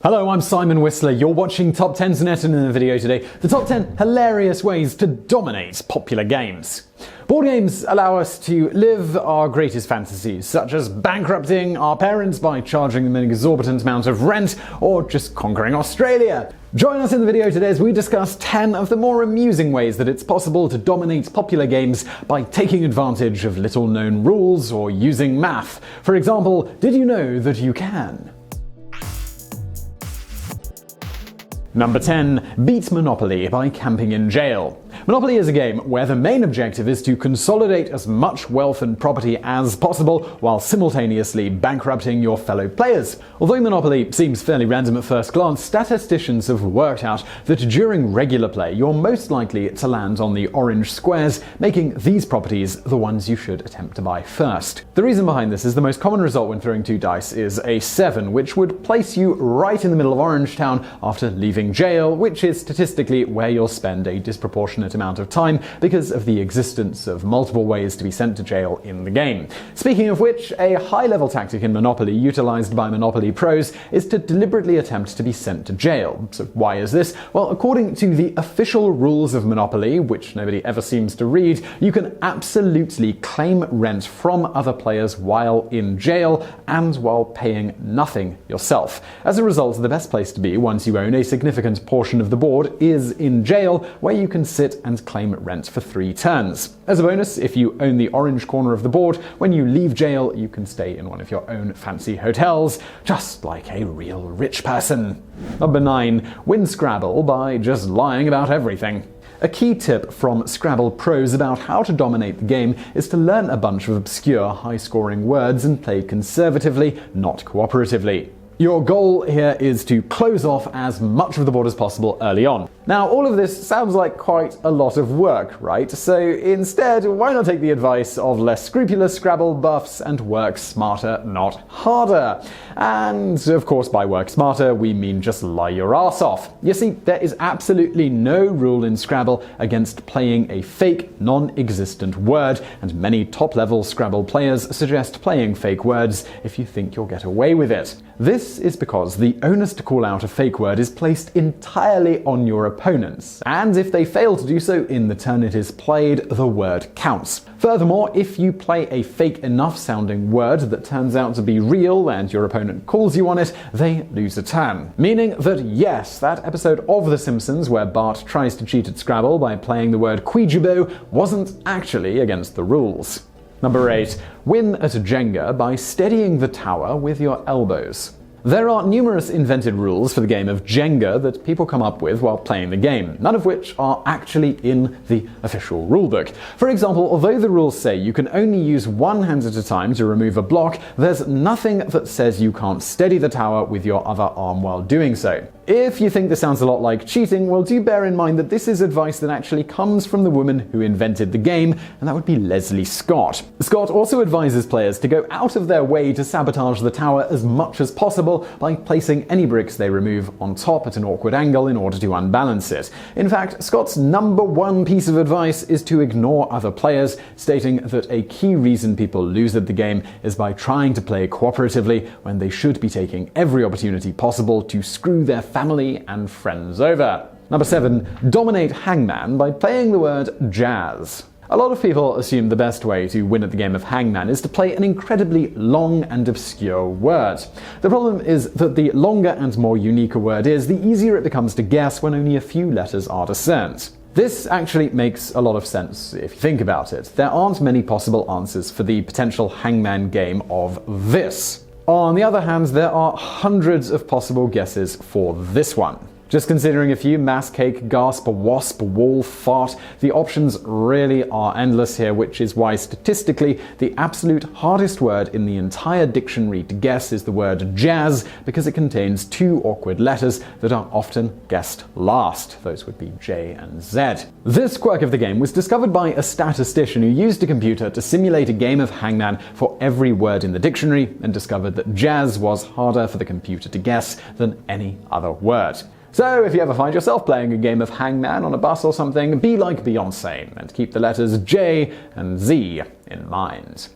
Hello, I'm Simon Whistler. You're watching TopTenzNet, and in the video today, the top 10 hilarious ways to dominate popular games. Board games allow us to live our greatest fantasies, such as bankrupting our parents by charging them an exorbitant amount of rent, or just conquering Australia. Join us in the video today as we discuss 10 of the more amusing ways that it's possible to dominate popular games by taking advantage of little-known rules or using math. For example, did you know that you can? Number 10. Beat Monopoly by camping in jail. Monopoly is a game where the main objective is to consolidate as much wealth and property as possible while simultaneously bankrupting your fellow players. Although Monopoly seems fairly random at first glance, statisticians have worked out that during regular play you're most likely to land on the orange squares, making these properties the ones you should attempt to buy first. The reason behind this is the most common result when throwing 2 dice is a 7, which would place you right in the middle of Orange Town after leaving jail, which is statistically where you'll spend a disproportionate amount of time because of the existence of multiple ways to be sent to jail in the game. Speaking of which, a high-level tactic in Monopoly utilized by Monopoly pros is to deliberately attempt to be sent to jail. So why is this? Well, according to the official rules of Monopoly, which nobody ever seems to read, you can absolutely claim rent from other players while in jail and while paying nothing yourself. As a result, the best place to be once you own a significant portion of the board is in jail, where you can sit and claim rent for 3 turns. As a bonus, if you own the orange corner of the board, when you leave jail, you can stay in one of your own fancy hotels, just like a real rich person. Number 9. Win Scrabble by just lying about everything. A key tip from Scrabble pros about how to dominate the game is to learn a bunch of obscure, high-scoring words and play conservatively, not cooperatively. Your goal here is to close off as much of the board as possible early on. Now, all of this sounds like quite a lot of work, right? So instead, why not take the advice of less scrupulous Scrabble buffs and work smarter, not harder? And of course, by work smarter, we mean just lie your ass off. You see, there is absolutely no rule in Scrabble against playing a fake, non-existent word, and many top-level Scrabble players suggest playing fake words if you think you'll get away with it. This is because the onus to call out a fake word is placed entirely on your opponents, and if they fail to do so in the turn it is played, the word counts. Furthermore, if you play a fake enough sounding word that turns out to be real and your opponent calls you on it, they lose a turn. Meaning that yes, that episode of The Simpsons where Bart tries to cheat at Scrabble by playing the word Ouija wasn't actually against the rules. Number 8. Win at Jenga by steadying the tower with your elbows. There are numerous invented rules for the game of Jenga that people come up with while playing the game, none of which are actually in the official rulebook. For example, although the rules say you can only use one hand at a time to remove a block, there's nothing that says you can't steady the tower with your other arm while doing so. If you think this sounds a lot like cheating, well, do bear in mind that this is advice that actually comes from the woman who invented the game, and that would be Leslie Scott. Scott also advises players to go out of their way to sabotage the tower as much as possible by placing any bricks they remove on top at an awkward angle in order to unbalance it. In fact, Scott's number 1 piece of advice is to ignore other players, stating that a key reason people lose at the game is by trying to play cooperatively when they should be taking every opportunity possible to screw their family and friends over. Number 7. Dominate Hangman by playing the word jazz. A lot of people assume the best way to win at the game of Hangman is to play an incredibly long and obscure word. The problem is that the longer and more unique a word is, the easier it becomes to guess when only a few letters are discerned. This actually makes a lot of sense if you think about it. There aren't many possible answers for the potential Hangman game of this. On the other hand, there are hundreds of possible guesses for this one. Just considering a few: mass, cake, gasp, wasp, wall, fart, the options really are endless here, which is why statistically the absolute hardest word in the entire dictionary to guess is the word jazz, because it contains 2 awkward letters that are often guessed last. Those would be J and Z. This quirk of the game was discovered by a statistician who used a computer to simulate a game of Hangman for every word in the dictionary and discovered that jazz was harder for the computer to guess than any other word. So if you ever find yourself playing a game of Hangman on a bus or something, be like Beyonce and keep the letters J and Z in mind.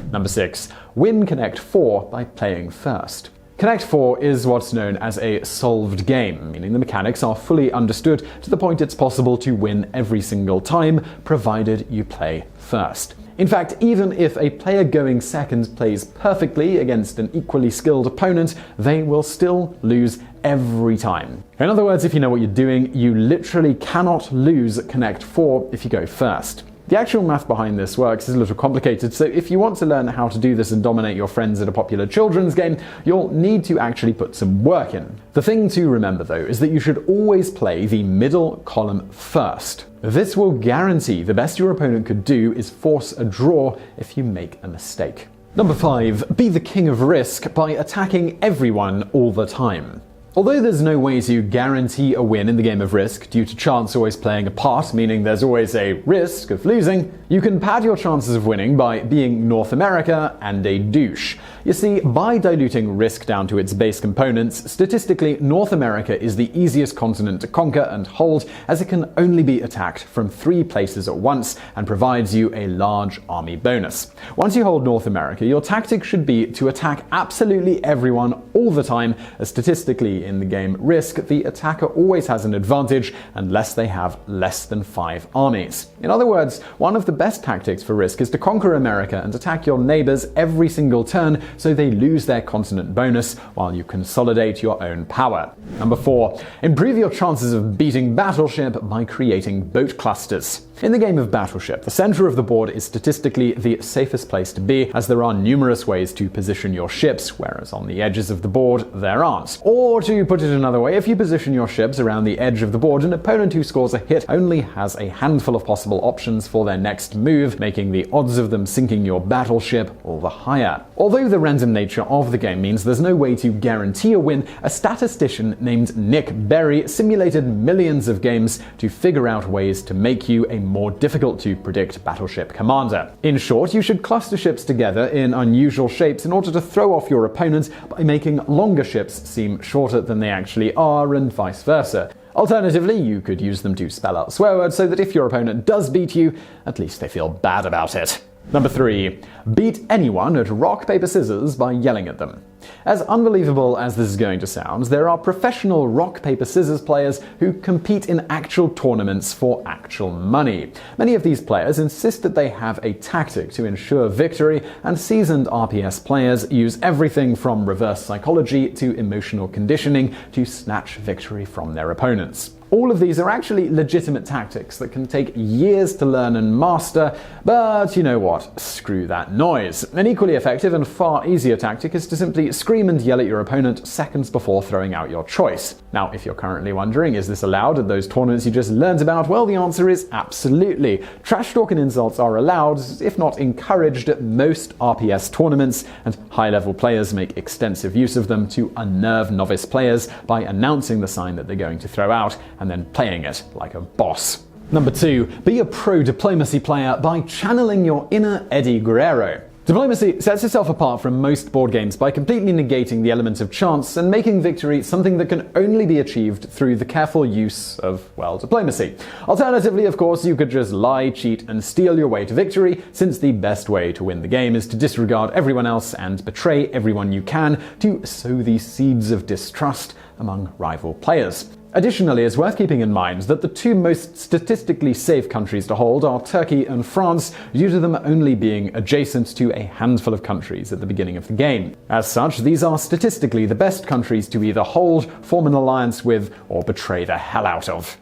Number 6. Win Connect 4 by playing first. Connect 4 is what's known as a solved game, meaning the mechanics are fully understood to the point it's possible to win every single time, provided you play first. In fact, even if a player going second plays perfectly against an equally skilled opponent, they will still lose every time. In other words, if you know what you're doing, you literally cannot lose at Connect 4 if you go first. The actual math behind this works is a little complicated, so if you want to learn how to do this and dominate your friends at a popular children's game, you'll need to actually put some work in. The thing to remember though is that you should always play the middle column first. This will guarantee the best your opponent could do is force a draw if you make a mistake. Number 5. Be the king of risk by attacking everyone all the time. Although there's no way to guarantee a win in the game of Risk due to chance always playing a part, meaning there's always a risk of losing, you can pad your chances of winning by being North America and a douche. You see, by diluting Risk down to its base components, statistically North America is the easiest continent to conquer and hold, as it can only be attacked from 3 places at once and provides you a large army bonus. Once you hold North America, your tactic should be to attack absolutely everyone all the time, as statistically in the game Risk, the attacker always has an advantage unless they have less than 5 armies. In other words, one of the best tactics for Risk is to conquer America and attack your neighbors every single turn so they lose their continent bonus while you consolidate your own power. Number 4. Improve your chances of beating Battleship by creating boat clusters. In the game of Battleship, the center of the board is statistically the safest place to be, as there are numerous ways to position your ships, whereas on the edges of the board there aren't. Or to put it another way, if you position your ships around the edge of the board, an opponent who scores a hit only has a handful of possible options for their next move, making the odds of them sinking your battleship all the higher. Although the random nature of the game means there's no way to guarantee a win, a statistician named Nick Berry simulated millions of games to figure out ways to make you a more difficult to predict battleship commander. In short, you should cluster ships together in unusual shapes in order to throw off your opponent by making longer ships seem shorter than they actually are, and vice versa. Alternatively, you could use them to spell out swear words so that if your opponent does beat you, at least they feel bad about it. Number 3. Beat anyone at rock, paper, scissors by yelling at them. As unbelievable as this is going to sound, there are professional rock, paper, scissors players who compete in actual tournaments for actual money. Many of these players insist that they have a tactic to ensure victory, and seasoned RPS players use everything from reverse psychology to emotional conditioning to snatch victory from their opponents. All of these are actually legitimate tactics that can take years to learn and master, but you know what? Screw that noise. An equally effective and far easier tactic is to simply scream and yell at your opponent seconds before throwing out your choice. Now, if you're currently wondering, is this allowed at those tournaments you just learned about? Well, the answer is absolutely. Trash talk and insults are allowed, if not encouraged, at most RPS tournaments, and high-level players make extensive use of them to unnerve novice players by announcing the sign that they're going to throw out and then playing it like a boss. Number 2. Be a pro diplomacy player by channeling your inner Eddie Guerrero. Diplomacy sets itself apart from most board games by completely negating the element of chance and making victory something that can only be achieved through the careful use of, well, diplomacy. Alternatively, of course, you could just lie, cheat, and steal your way to victory, since the best way to win the game is to disregard everyone else and betray everyone you can to sow the seeds of distrust among rival players. Additionally, it's worth keeping in mind that the 2 most statistically safe countries to hold are Turkey and France, due to them only being adjacent to a handful of countries at the beginning of the game. As such, these are statistically the best countries to either hold, form an alliance with, or betray the hell out of.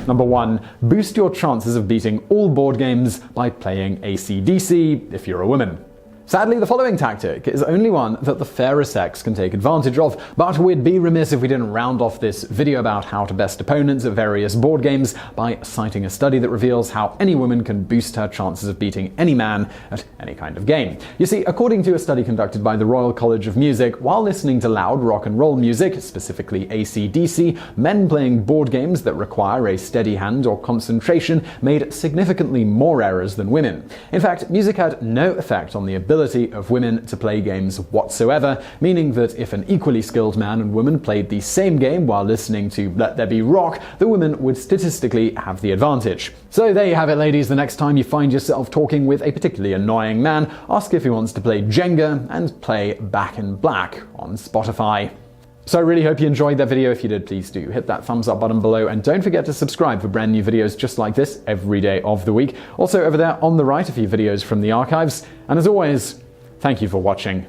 Number 1. Boost your chances of beating all board games by playing AC/DC if you're a woman. Sadly, the following tactic is only one that the fairer sex can take advantage of, but we'd be remiss if we didn't round off this video about how to best opponents at various board games by citing a study that reveals how any woman can boost her chances of beating any man at any kind of game. You see, according to a study conducted by the Royal College of Music, while listening to loud rock and roll music, specifically AC/DC, men playing board games that require a steady hand or concentration made significantly more errors than women. In fact, music had no effect on the ability ability of women to play games whatsoever, meaning that if an equally skilled man and woman played the same game while listening to Let There Be Rock, the women would statistically have the advantage. So there you have it, ladies. The next time you find yourself talking with a particularly annoying man, ask if he wants to play Jenga and play Back in Black on Spotify. So I really hope you enjoyed that video. If you did, please do hit that thumbs up button below, and don't forget to subscribe for brand new videos just like this every day of the week. Also over there on the right, a few videos from the archives. And as always, thank you for watching.